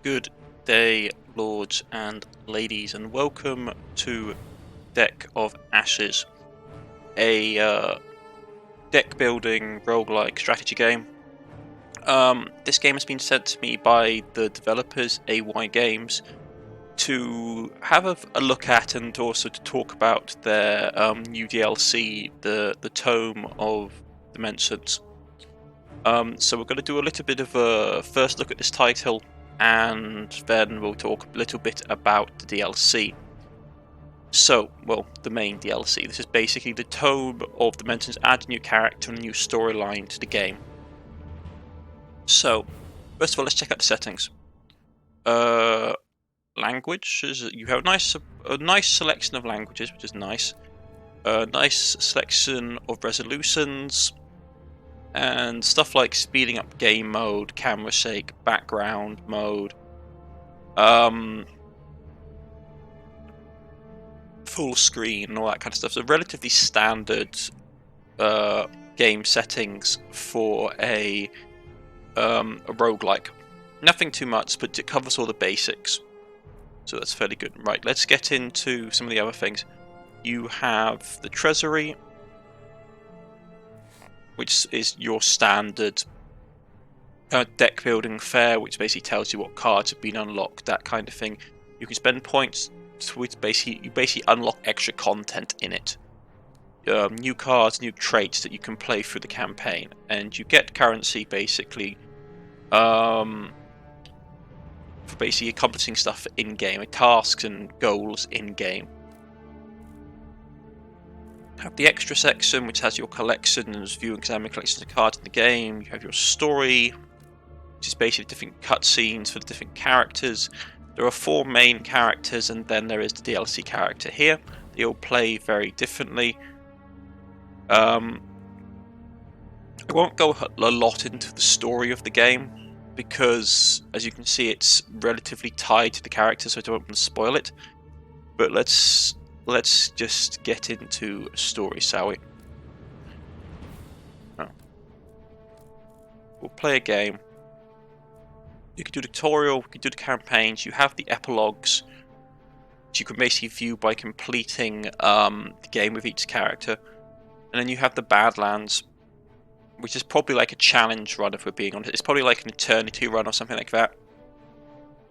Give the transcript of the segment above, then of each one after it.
Good day, lords and ladies, and welcome to Deck of Ashes, a deck building roguelike strategy game. This game has been sent to me by the developers AY Games to have a look at and also to talk about their new DLC, the Tome of Dimensions. So we're going to do a little bit of a first look at this title, and then we'll talk a little bit about the DLC. So, well, the main DLC. This is basically the Tome of Dimensions, add a new character and a new storyline to the game. So, first of all, let's check out the settings. Language, you have a nice selection of languages, which is nice. A nice selection of resolutions, and stuff like speeding up game mode, camera shake, background mode, full screen, and all that kind of stuff. So relatively standard game settings for a roguelike. Nothing too much, but it covers all the basics. So that's fairly good. Right, let's get into some of the other things. You have the Treasury, which is your standard deck building fare, which basically tells you what cards have been unlocked, that kind of thing. You can spend points to you basically unlock extra content in it. New cards, new traits that you can play through the campaign, and you get currency basically for basically accomplishing stuff in-game, tasks and goals in-game. Have the extra section, which has your collections, view and examine collections of cards in the game. You have your story, which is basically different cutscenes for the different characters. There are 4 main characters, and then there is the DLC character here. They all play very differently. I won't go a lot into the story of the game, because as you can see it's relatively tied to the character, so I don't want to spoil it. But let's just get into a story, shall we? Oh. We'll play a game. You can do the tutorial, you can do the campaigns, you have the epilogues, which you can basically view by completing the game with each character. And then you have the Badlands, which is probably like a challenge run, if we're being honest. It's probably like an eternity run or something like that.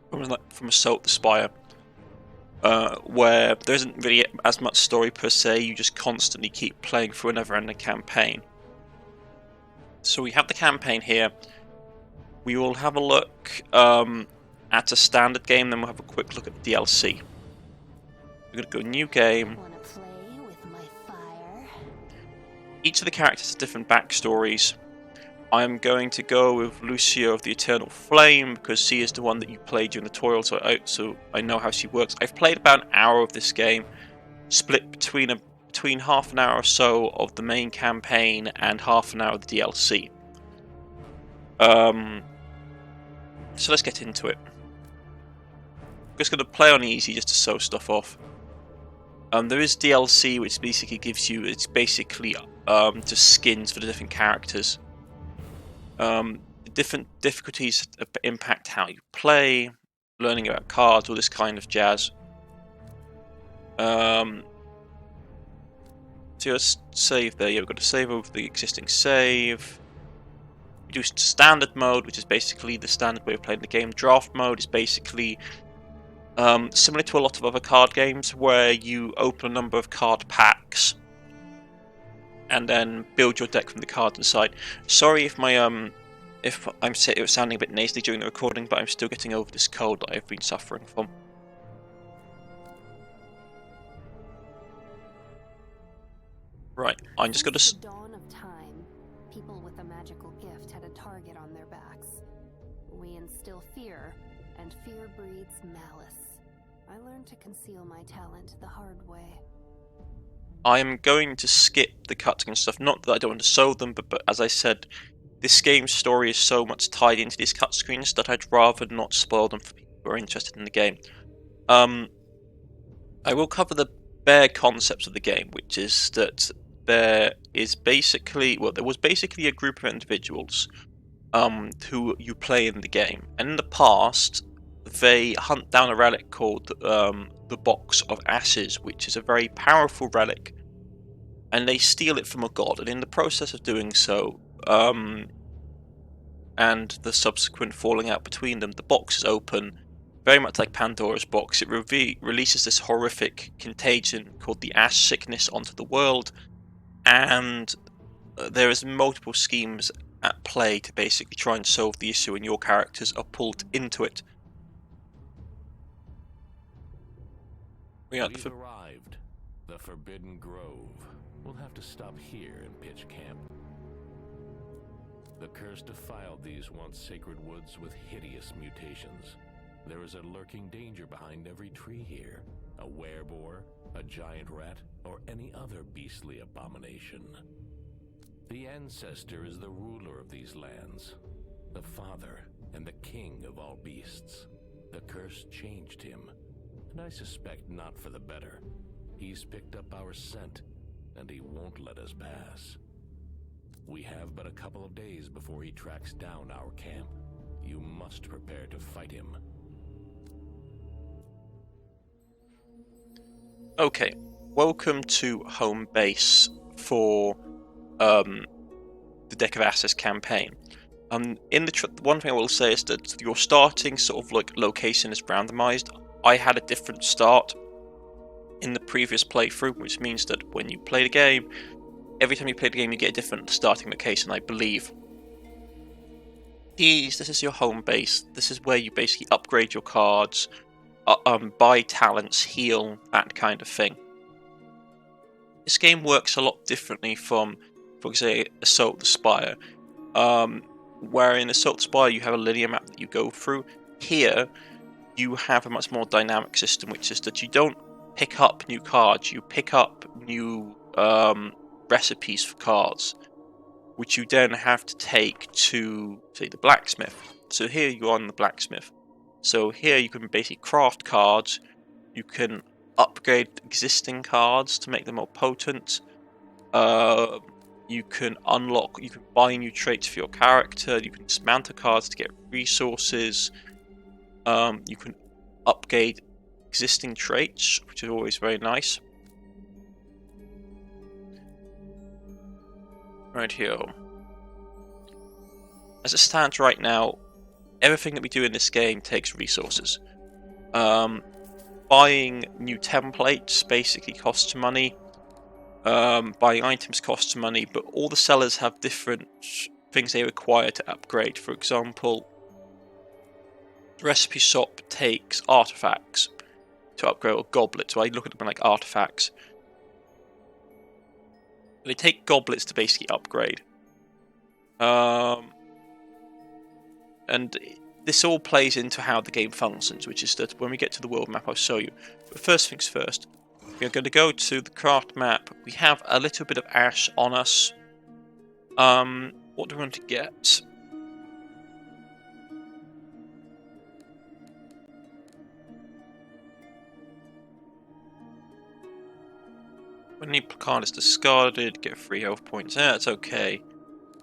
From Assault the Spire. Where there isn't really as much story per se, you just constantly keep playing through a never-ending campaign. So we have the campaign here. We will have a look at a standard game, then we'll have a quick look at the DLC. We're going to go new game. Each of the characters has different backstories. I'm going to go with Lucia of the Eternal Flame because she is the one that you played during the tutorial, so I know how she works. I've played about an hour of this game, split between half an hour or so of the main campaign and half an hour of the DLC. So let's get into it. I'm just going to play on easy just to show stuff off. There is DLC, which basically gives you, it's basically just skins for the different characters. The different difficulties impact how you play, learning about cards, all this kind of jazz. So let's save there. Yeah, we've got to save over the existing save. We do standard mode, which is basically the standard way of playing the game. Draft mode is basically similar to a lot of other card games, where you open a number of card packs and then build your deck from the cards inside. Sorry if my if I'm sounding a bit nasally during the recording, but I'm still getting over this cold that I've been suffering from. Right, I'm just gonna. Since the dawn of time, people with a magical gift had a target on their backs. We instill fear, and fear breeds malice. I learned to conceal my talent the hard way. I am going to skip the cutscenes and stuff. Not that I don't want to show them, but as I said, this game's story is so much tied into these cutscenes that I'd rather not spoil them for people who are interested in the game. I will cover the bare concepts of the game, which is that there was basically a group of individuals who you play in the game, and in the past they hunt down a relic called the Box of Ashes, which is a very powerful relic, and they steal it from a god. And in the process of doing so, and the subsequent falling out between them, the box is open, very much like Pandora's box. It releases this horrific contagion called the Ash Sickness onto the world, and there is multiple schemes at play to basically try and solve the issue, and your characters are pulled into it. We've arrived. The Forbidden Grove. We'll have to stop here and pitch camp. The curse defiled these once sacred woods with hideous mutations. There is a lurking danger behind every tree here. A wereboar, a giant rat, or any other beastly abomination. The ancestor is the ruler of these lands, the father and the king of all beasts. The curse changed him, and I suspect not for the better. He's picked up our scent, and he won't let us pass. We have but a couple of days before he tracks down our camp. You must prepare to fight him. Okay, welcome to home base for the Deck of Ashes campaign. In the one thing I will say is that your starting sort of like location is randomized. I had a different start in the previous playthrough, which means that when you play the game, every time you play the game, you get a different starting location, I believe. This is your home base. This is where you basically upgrade your cards, buy talents, heal, that kind of thing. This game works a lot differently from, for example, Assault the Spire, where in Assault the Spire you have a linear map that you go through. Here, you have a much more dynamic system, which is that you don't pick up new cards, you pick up new recipes for cards, which you then have to take to, say, the Blacksmith. So here you are in the Blacksmith. So here you can basically craft cards, you can upgrade existing cards to make them more potent, you can buy new traits for your character, you can dismantle cards to get resources, you can upgrade existing traits, which is always very nice. Right here. As it stands right now, everything that we do in this game takes resources. Buying new templates basically costs money. Buying items costs money, but all the sellers have different things they require to upgrade. For example, the recipe shop takes artifacts to upgrade, or goblets. So I look at them like artifacts. They take goblets to basically upgrade. And this all plays into how the game functions, which is that when we get to the world map, I'll show you. But first things first, we are going to go to the craft map. We have a little bit of ash on us. What do we want to get? When the card is discarded, get 3 health points. Yeah, that's okay.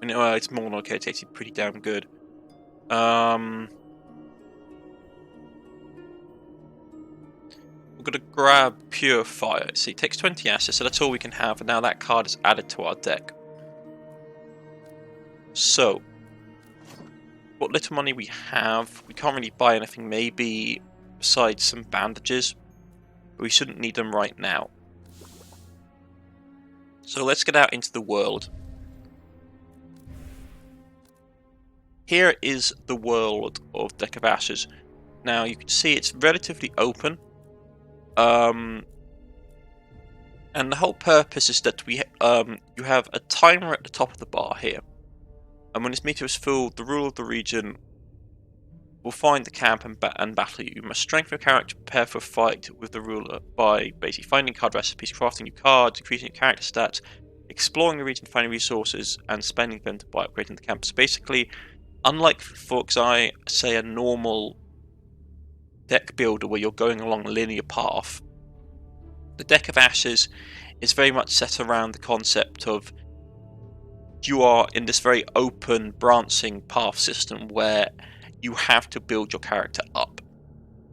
It's more than okay, it's actually pretty damn good. We're going to grab Pure Fire. See, it takes 20 ashes, so that's all we can have, and now that card is added to our deck. So, what little money we have, we can't really buy anything, maybe besides some bandages, but we shouldn't need them right now. So let's get out into the world. Here is the world of Deck of Ashes. Now you can see it's relatively open. And the whole purpose is that you have a timer at the top of the bar here. And when this meter is full, the ruler of the region will find the camp and battle you. You must strengthen your character to prepare for a fight with the ruler by basically finding card recipes, crafting new cards, increasing your character stats, exploring the region, finding resources, and spending them to buy upgrading the camp. So basically, unlike, for example, say a normal deck builder where you're going along a linear path, the Deck of Ashes is very much set around the concept of you are in this very open, branching path system where you have to build your character up.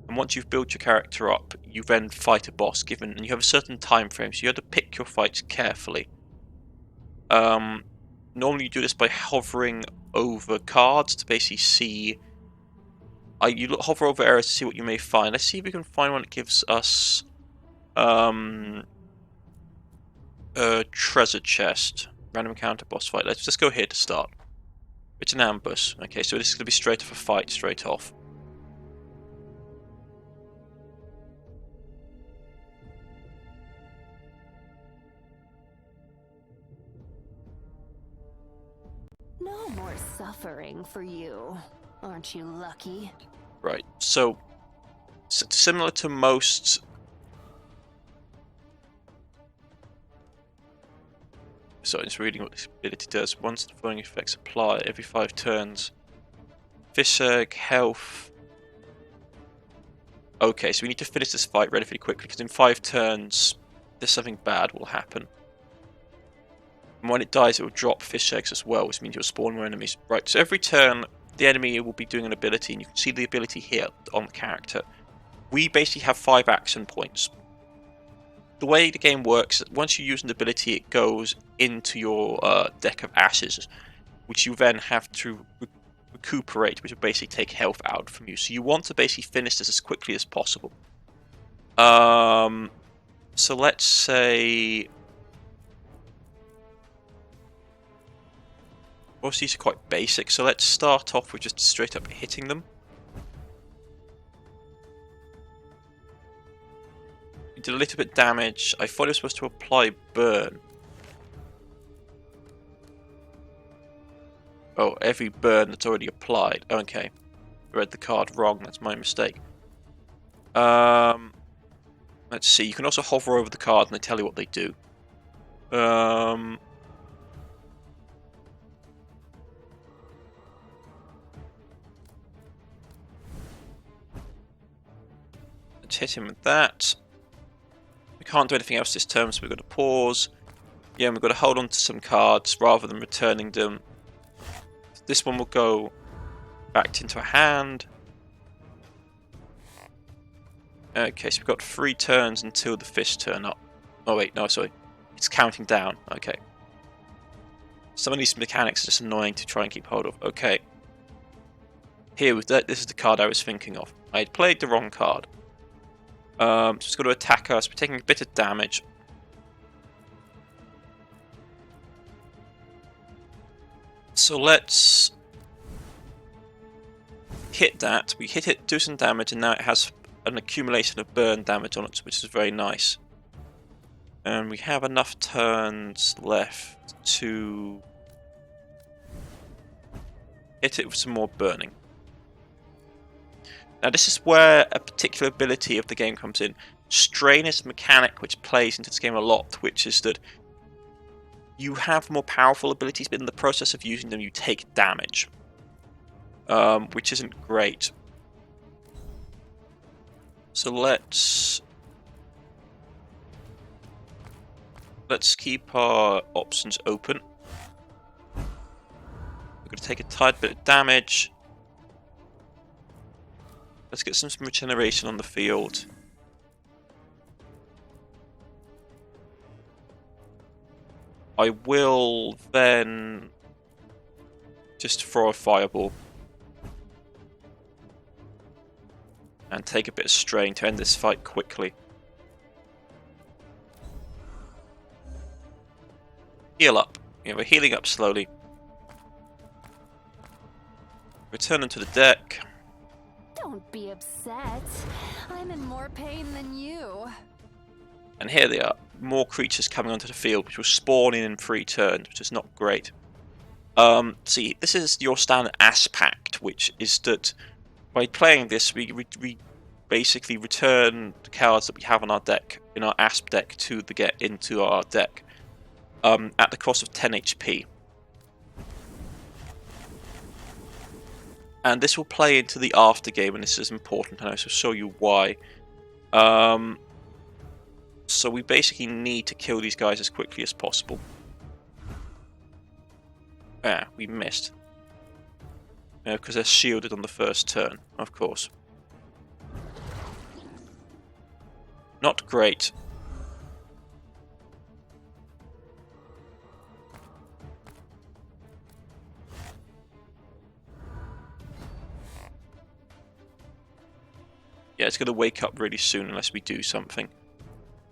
And once you've built your character up, you then fight a boss and you have a certain time frame, so you have to pick your fights carefully. Normally you do this by hovering over cards to basically see. You hover over areas to see what you may find. Let's see if we can find one that gives us a treasure chest. Random encounter boss fight. Let's just go here to start. It's an ambush. Okay, so this is going to be straight off a fight, straight off. No more suffering for you. Aren't you lucky? Right, so similar to most. So I'm just reading what this ability does. Once the following effects apply, every 5 turns. Fish egg, health. Okay, so we need to finish this fight relatively quickly because in 5 turns, there's something bad will happen. And when it dies, it will drop fish eggs as well, which means you'll spawn more enemies. Right, so every turn, the enemy will be doing an ability, and you can see the ability here on the character. We basically have 5 action points. The way the game works is that once you use an ability, it goes into your deck of ashes, which you then have to recuperate, which will basically take health out from you. So you want to basically finish this as quickly as possible. So let's say. Most of these are quite basic, so let's start off with just straight up hitting them. We did a little bit of damage. I thought it was supposed to apply burn. Oh, every burn that's already applied. Okay. I read the card wrong, that's my mistake. Let's see, you can also hover over the card and they tell you what they do. Let's hit him with that. We can't do anything else this turn, so we've got to pause. Yeah, we've got to hold on to some cards rather than returning them. This one will go back into a hand. Okay, so we've got 3 turns until the fish turn up. Oh wait, no, sorry. It's counting down. Okay. Some of these mechanics are just annoying to try and keep hold of. Okay. Here, with that, this is the card I was thinking of. I had played the wrong card. So it's got to attack us. We're taking a bit of damage. So let's hit that. We hit it, do some damage, and now it has an accumulation of burn damage on it, which is very nice. And we have enough turns left to hit it with some more burning. Now this is where a particular ability of the game comes in. Strain is a mechanic which plays into this game a lot, which is that you have more powerful abilities, but in the process of using them you take damage. Which isn't great. So let's keep our options open. We're going to take a tiny bit of damage. Let's get some regeneration on the field. I will then just throw a fireball and take a bit of strain to end this fight quickly. Heal up. Yeah, we're healing up slowly. Return them to the deck. Don't be upset. I'm in more pain than you. And here they are. More creatures coming onto the field, which will spawn in 3 turns, which is not great. See, this is your standard Ass Pact, which is that by playing this, we basically return the cards that we have on our deck, in our Asp deck, into our deck, at the cost of 10 HP. And this will play into the after game, and this is important, and I will show you why. So we basically need to kill these guys as quickly as possible. Ah, we missed. Because they're shielded on the first turn, of course. Not great. Yeah, it's going to wake up really soon unless we do something.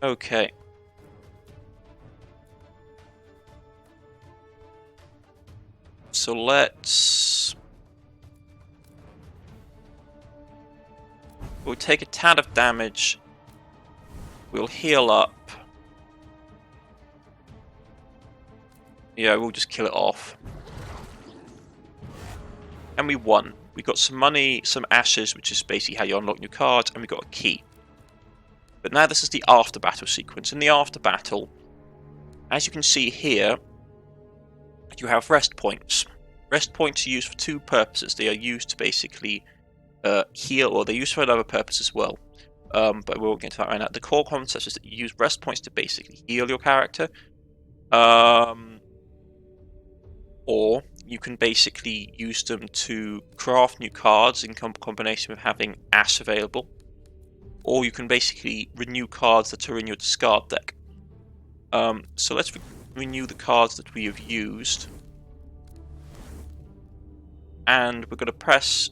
Okay. So we'll take a tad of damage. We'll heal up. Yeah, we'll just kill it off. And we won. We got some money, some ashes, which is basically how you unlock new cards, and we got a key. But now this is the after battle sequence. In the after battle, as you can see here, you have rest points. Rest points are used for two purposes. They are used to basically heal, or they're used for another purpose as well. But we won't get into that right now. The core concept is that you use rest points to basically heal your character. Or you can basically use them to craft new cards in combination with having Ash available. Or you can basically renew cards that are in your discard deck. So let's renew the cards that we have used. And we're going to press...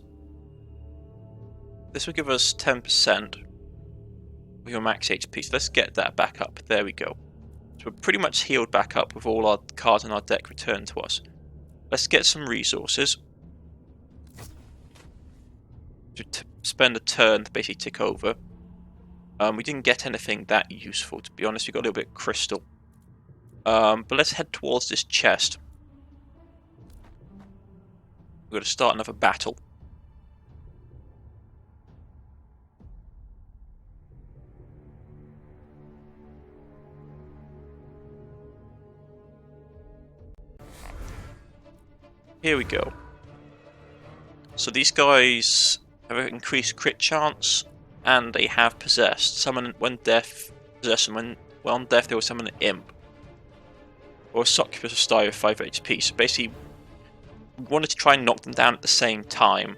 This will give us 10% of your max HP. So let's get that back up. There we go. So we're pretty much healed back up with all our cards in our deck returned to us. Let's get some resources. To spend a turn to basically tick over. We didn't get anything that useful, to be honest. We got a little bit of crystal. But let's head towards this chest. We're going to start another battle. Here we go. So these guys have an increased crit chance, and they have possessed. Summon when death, possess them when on death they will summon an imp. Or a succubus of style with 5 HP. So basically, we wanted to try and knock them down at the same time.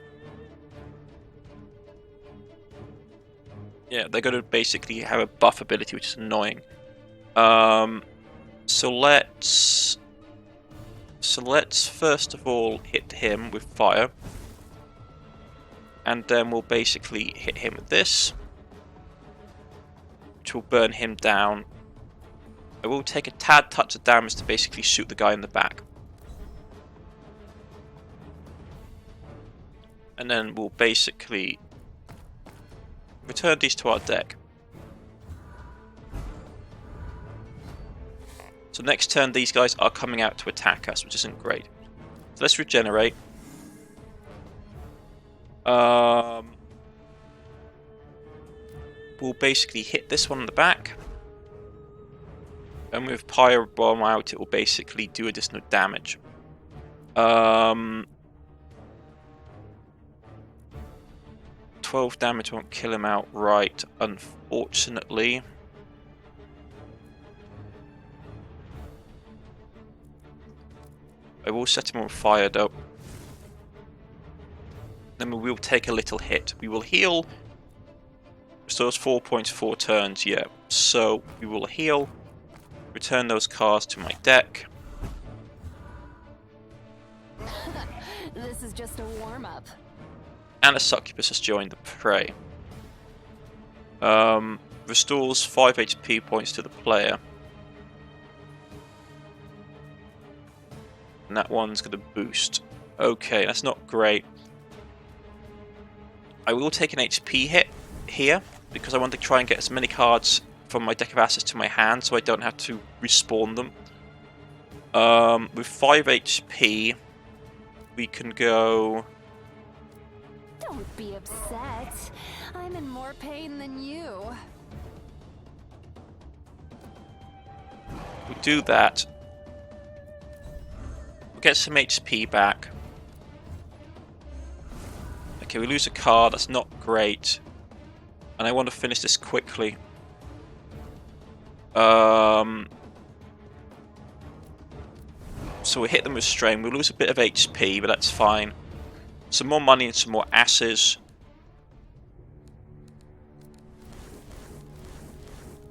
Yeah, they're going to basically have a buff ability, which is annoying. So let's first of all hit him with fire. And then we'll basically hit him with this, which will burn him down. I will take a tad touch of damage to basically shoot the guy in the back. And then we'll basically return these to our deck. So next turn these guys are coming out to attack us, which isn't great. So let's regenerate. We'll basically hit this one in the back. And with Pyro Bomb out, it will basically do additional damage. 12 damage won't kill him outright, unfortunately. I will set him on fire though. Then we will take a little hit. We will heal. Restores 4 points, 4 turns, yeah. So we will heal. Return those cards to my deck. This is just a warm-up. And a succubus has joined the fray. Restores 5 HP points to the player. And that one's going to boost. Okay, that's not great. I will take an HP hit here, because I want to try and get as many cards from my deck of assets to my hand, so I don't have to respawn them. With 5 HP, we can go... Don't be upset. I'm in more pain than you. We do that. We'll get some HP back. Okay, we lose a card, that's not great. And I want to finish this quickly. So we hit them with strain. We'll lose a bit of HP, but that's fine. Some more money and some more asses.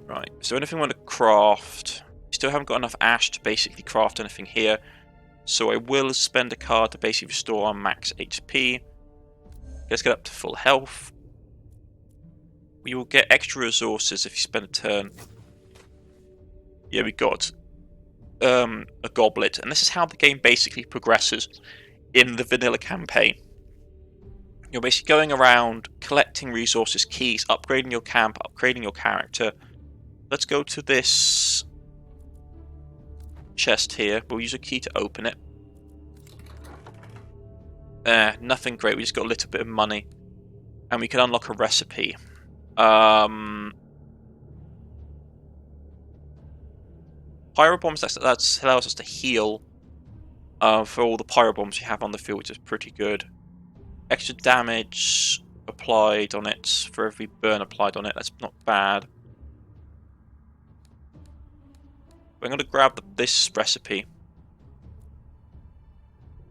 Right, so anything we want to craft? Still haven't got enough ash to basically craft anything here. So I will spend a card to basically restore our max HP. Let's get up to full health. We will get extra resources if you spend a turn. Yeah, we got a goblet, and this is how the game basically progresses in the vanilla campaign. You're basically going around collecting resources, keys, upgrading your camp, upgrading your character. Let's go to this chest here. We'll use a key to open it. Nothing great, we just got a little bit of money. And we can unlock a recipe. Pyro bombs, that allows us to heal for all the pyro bombs you have on the field, which is pretty good. Extra damage applied on it for every burn applied on it, that's not bad. I'm going to grab this recipe.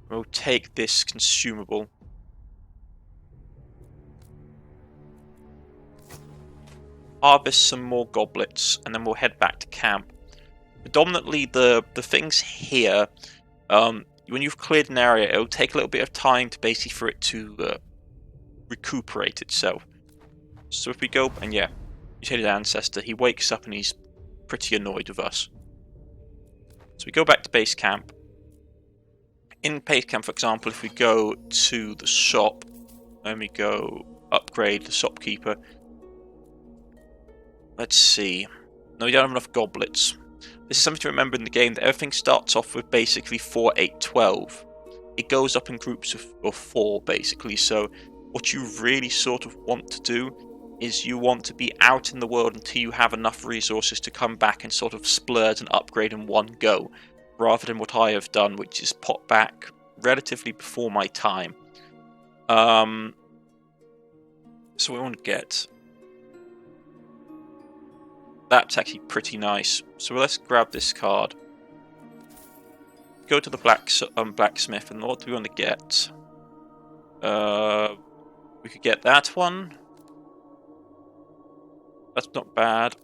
We'll take this consumable. Harvest some more goblets, and then we'll head back to camp. Predominantly, the things here, when you've cleared an area, it'll take a little bit of time to basically for it to recuperate itself. So if we go, and yeah, you see his ancestor, he wakes up and he's pretty annoyed with us. So we go back to base camp. In base camp, for example, if we go to the shop, and we go upgrade the shopkeeper. Let's see. No, we don't have enough goblets. This is something to remember in the game, that everything starts off with basically 4, 8, 12. It goes up in groups of 4, basically. So what you really sort of want to do is you want to be out in the world until you have enough resources to come back and sort of splurge and upgrade in one go, rather than what I have done, which is pop back relatively before my time. So we want to get... That's actually pretty nice. So let's grab this card. Go to the blacksmith, and what do we want to get? We could get that one. That's not bad.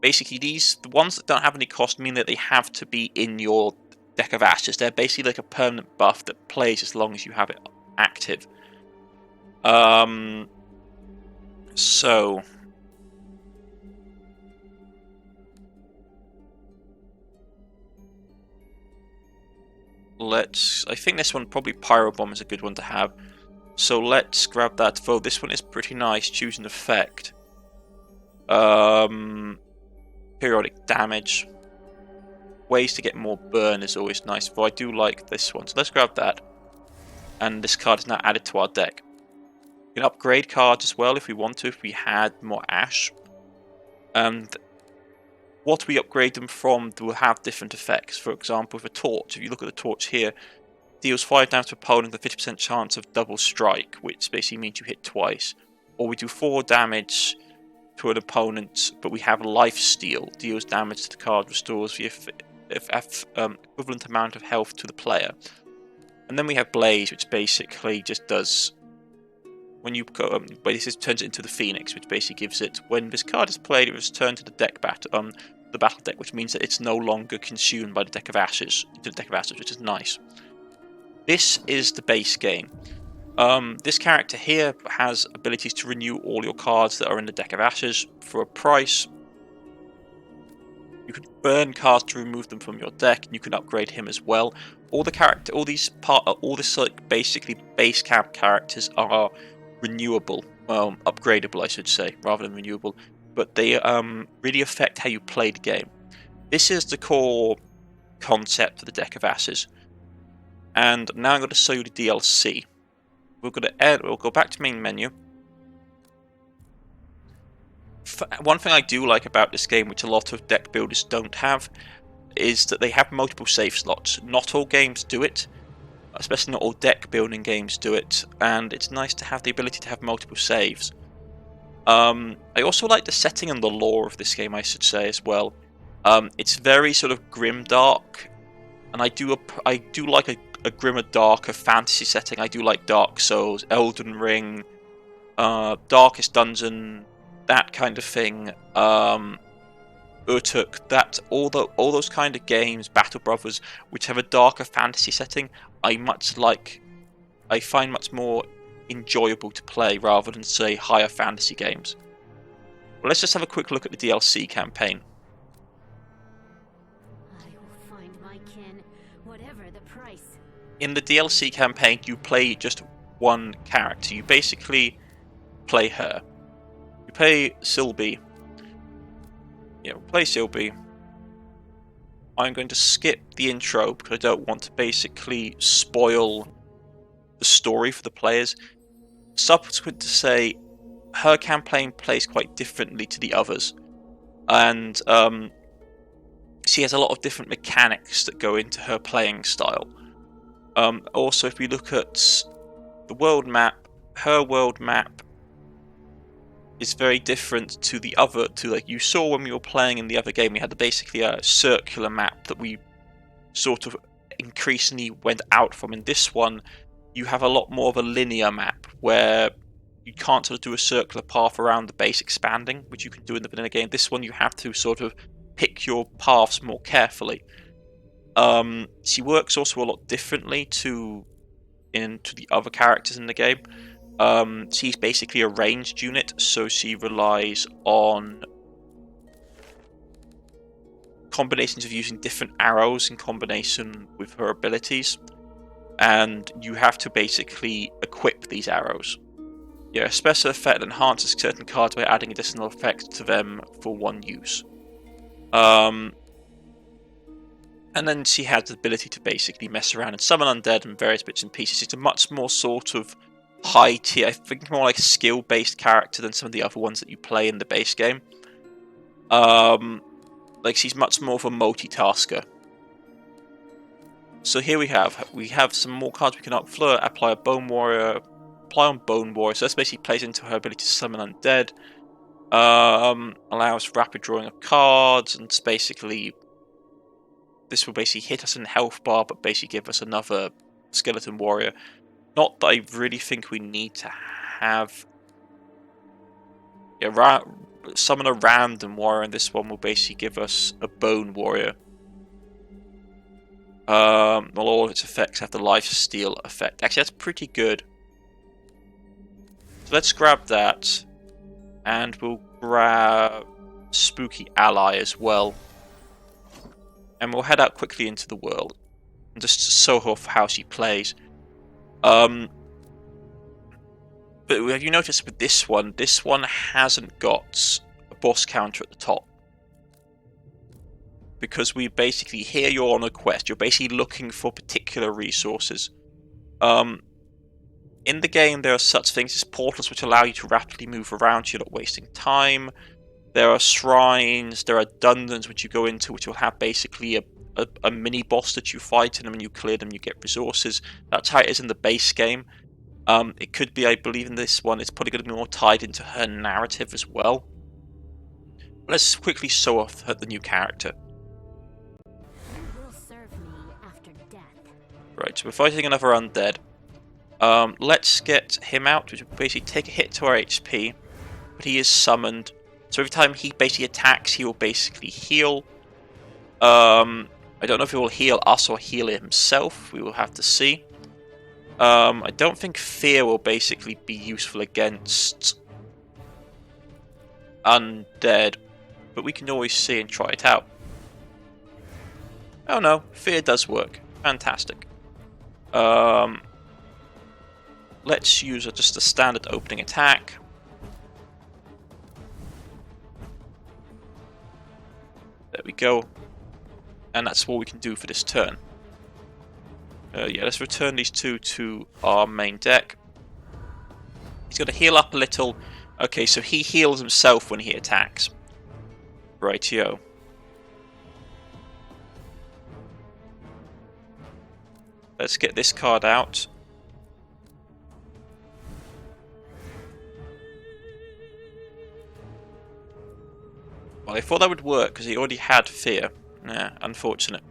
Basically, the ones that don't have any cost mean that they have to be in your deck of ashes. They're basically like a permanent buff that plays as long as you have it active. So I think this one, probably Pyro Bomb, is a good one to have. So let's grab that. Though this one is pretty nice. Choose an effect. Periodic damage. Ways to get more burn is always nice. Though I do like this one. So let's grab that. And this card is now added to our deck. We can upgrade cards as well if we want to, if we had more ash. And what we upgrade them from will have different effects. For example, with a torch, if you look at the torch here, deals 5 damage to opponent with a 50% chance of double strike, which basically means you hit twice. Or we do 4 damage to an opponent, but we have life steal, deals damage to the card, restores the equivalent amount of health to the player. And then we have blaze, which basically just does... When you go, this turns it into the Phoenix, which basically gives it, when this card is played, it is turned to the the battle deck, which means that it's no longer consumed by the deck of ashes, which is nice. This is the base game. This character here has abilities to renew all your cards that are in the deck of ashes for a price. You can burn cards to remove them from your deck, and you can upgrade him as well. All these basically base camp characters are renewable, upgradable, I should say, rather than renewable, but they really affect how you play the game. This is the core concept of the deck of ashes, and now I'm going to show you the DLC. We'll go back to main menu. One thing I do like about this game, which a lot of deck builders don't have, is that they have multiple save slots. Not all games do it, especially not all deck building games do it, and it's nice to have the ability to have multiple saves. I also like the setting and the lore of this game, I should say, as well. It's very sort of grimdark, and I do like a grimmer, darker fantasy setting. I do like Dark Souls, Elden Ring, Darkest Dungeon, that kind of thing. Urtuk, that all those kind of games, Battle Brothers, which have a darker fantasy setting, I find much more enjoyable to play rather than, say, higher fantasy games. Well, let's just have a quick look at the DLC campaign. I will find my kin, whatever the price. In the DLC campaign, you play just one character. You basically play her. You play Sylvie. Yeah, we'll play Sylvie. I'm going to skip the intro because I don't want to basically spoil the story for the players. Subsequent to say, her campaign plays quite differently to the others, and she has a lot of different mechanics that go into her playing style. Also, if we look at the world map, her world map is very different to the other, like you saw when we were playing in the other game. We had basically a circular map that we sort of increasingly went out from. In this one, you have a lot more of a linear map where you can't sort of do a circular path around the base expanding, which you can do in the vanilla game. This one you have to sort of pick your paths more carefully. She works also a lot differently to the other characters in the game. She's basically a ranged unit, so she relies on combinations of using different arrows in combination with her abilities, and you have to basically equip these arrows. Yeah, a special effect enhances certain cards by adding additional effects to them for one use. And then she has the ability to basically mess around and summon undead and various bits and pieces. It's a much more sort of high tier, I think more like skill based character than some of the other ones that you play in the base game. Like she's much more of a multitasker. So here we have some more cards we can upflow. Apply a Bone Warrior, apply on Bone Warrior. So this basically plays into her ability to summon undead. Allows rapid drawing of cards, and basically this will basically hit us in the health bar, but basically give us another Skeleton Warrior. Not that I really think we need to have. Yeah, summon a random warrior, and this one will basically give us a Bone Warrior. Well, all of its effects have the lifesteal effect. Actually, that's pretty good. So let's grab that, and we'll grab Spooky Ally as well. And we'll head out quickly into the world and just show off how she plays. But have you noticed with this one hasn't got a boss counter at the top. Because we basically, here you're on a quest, you're basically looking for particular resources. In the game there are such things as portals which allow you to rapidly move around, so you're not wasting time. There are shrines, there are dungeons which you go into which will have basically a mini boss that you fight, and when you clear them you get resources. That's how it is in the base game. It could be, I believe in this one, it's probably going to be more tied into her narrative as well. Let's quickly show off the new character. You will serve me after death. Right, so we're fighting another undead. Let's get him out, which will basically take a hit to our HP, but he is summoned. So every time he basically attacks, he will basically heal. I don't know if he will heal us or heal himself. We will have to see. I don't think fear will basically be useful against undead, but we can always see and try it out. Oh no, fear does work. Fantastic. Let's use just a standard opening attack. There we go. And that's what we can do for this turn. Yeah, let's return these two to our main deck. He's going to heal up a little. Okay, so he heals himself when he attacks. Rightio. Let's get this card out. Well, I thought that would work because he already had fear. Yeah, unfortunate.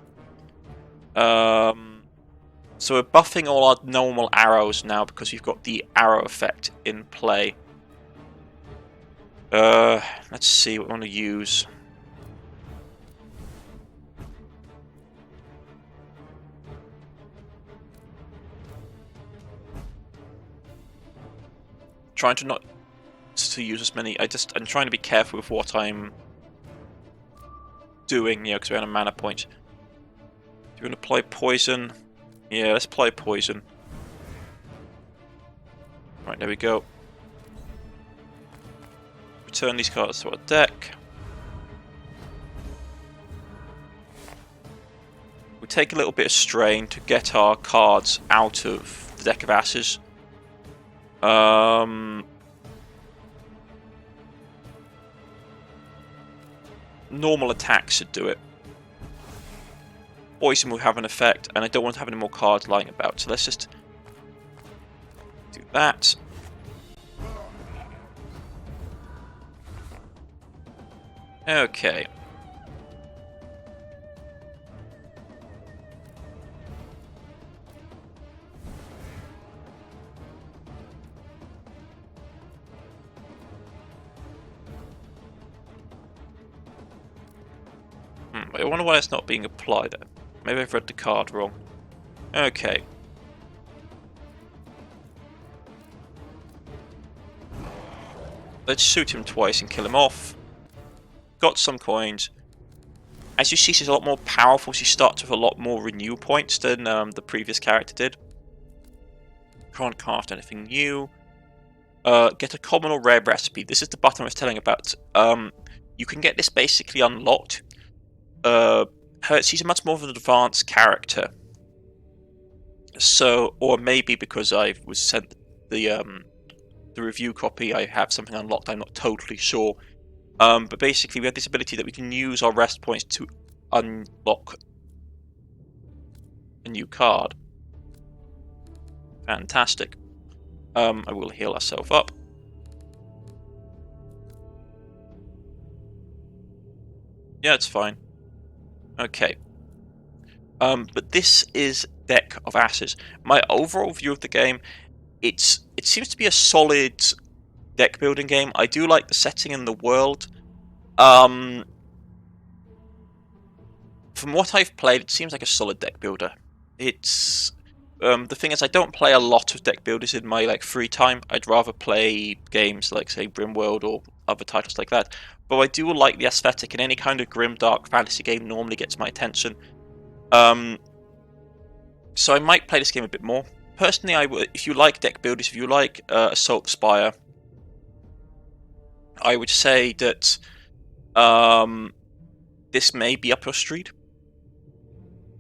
So we're buffing all our normal arrows now because we've got the arrow effect in play. Let's see what I want to use. Trying to not to use as many. I'm trying to be careful with what I'm doing, you know, because we're on a mana point. Do you want to apply poison? Yeah, let's apply poison. Right, there we go. Return these cards to our deck. We take a little bit of strain to get our cards out of the deck of ashes. Normal attack should do it. Poison will have an effect, and I don't want to have any more cards lying about, so let's just do that. Okay. I wonder why it's not being applied. Maybe I've read the card wrong. Okay. Let's shoot him twice and kill him off. Got some coins. As you see, she's a lot more powerful. She starts with a lot more renew points than the previous character did. Can't craft anything new. Get a common or rare recipe. This is the button I was telling about. You can get this basically unlocked. She's much more of an advanced character. So, or maybe because I was sent the review copy, I have something unlocked. I'm not totally sure. But basically, we have this ability that we can use our rest points to unlock a new card. Fantastic. I will heal ourselves up. Yeah, it's fine. Okay. But this is Deck of Ashes. My overall view of the game, it seems to be a solid deck building game. I do like the setting and the world. From what I've played, it seems like a solid deck builder. It's the thing is, I don't play a lot of deck builders in my free time. I'd rather play games like, say, Grimworld or other titles like that. But I do like the aesthetic, and any kind of grim, dark fantasy game normally gets my attention. So I might play this game a bit more. Personally, I would. If you like deck builders, if you like Assault Spire, I would say that this may be up your street.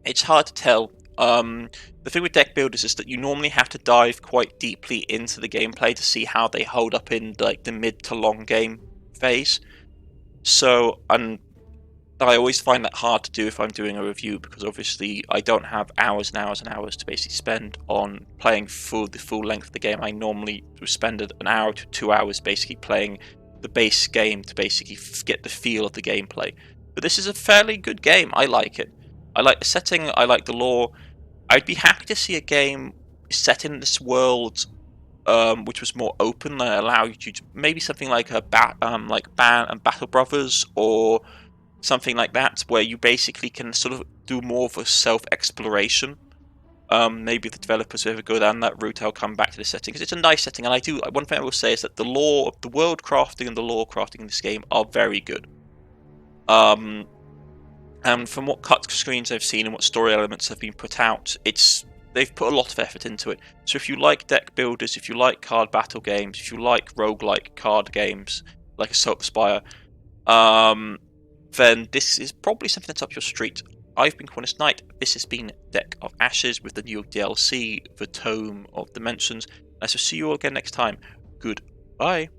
It's hard to tell. The thing with deck builders is that you normally have to dive quite deeply into the gameplay to see how they hold up in the mid to long game phase. So, and I always find that hard to do if I'm doing a review, because obviously I don't have hours and hours and hours to basically spend on playing for the full length of the game. I normally spend an hour to 2 hours basically playing the base game to basically get the feel of the gameplay. But this is a fairly good game. I like it. I like the setting. I like the lore. I'd be happy to see a game set in this world, which was more open and allowed you to maybe something like Ban and Battle Brothers or something like that, where you basically can sort of do more of a self-exploration. Maybe the developers will ever go down that route. I'll come back to the setting because it's a nice setting, and one thing I will say is that the lore, the world crafting and the lore crafting in this game are very good. And from what cut screens I've seen and what story elements have been put out, they've put a lot of effort into it. So if you like deck builders, if you like card battle games, if you like roguelike card games like Assault Spire, then this is probably something that's up your street. I've been Cornish-knight. This has been Deck of Ashes with the new DLC, the Tome of Dimensions. I shall see you all again next time. Goodbye.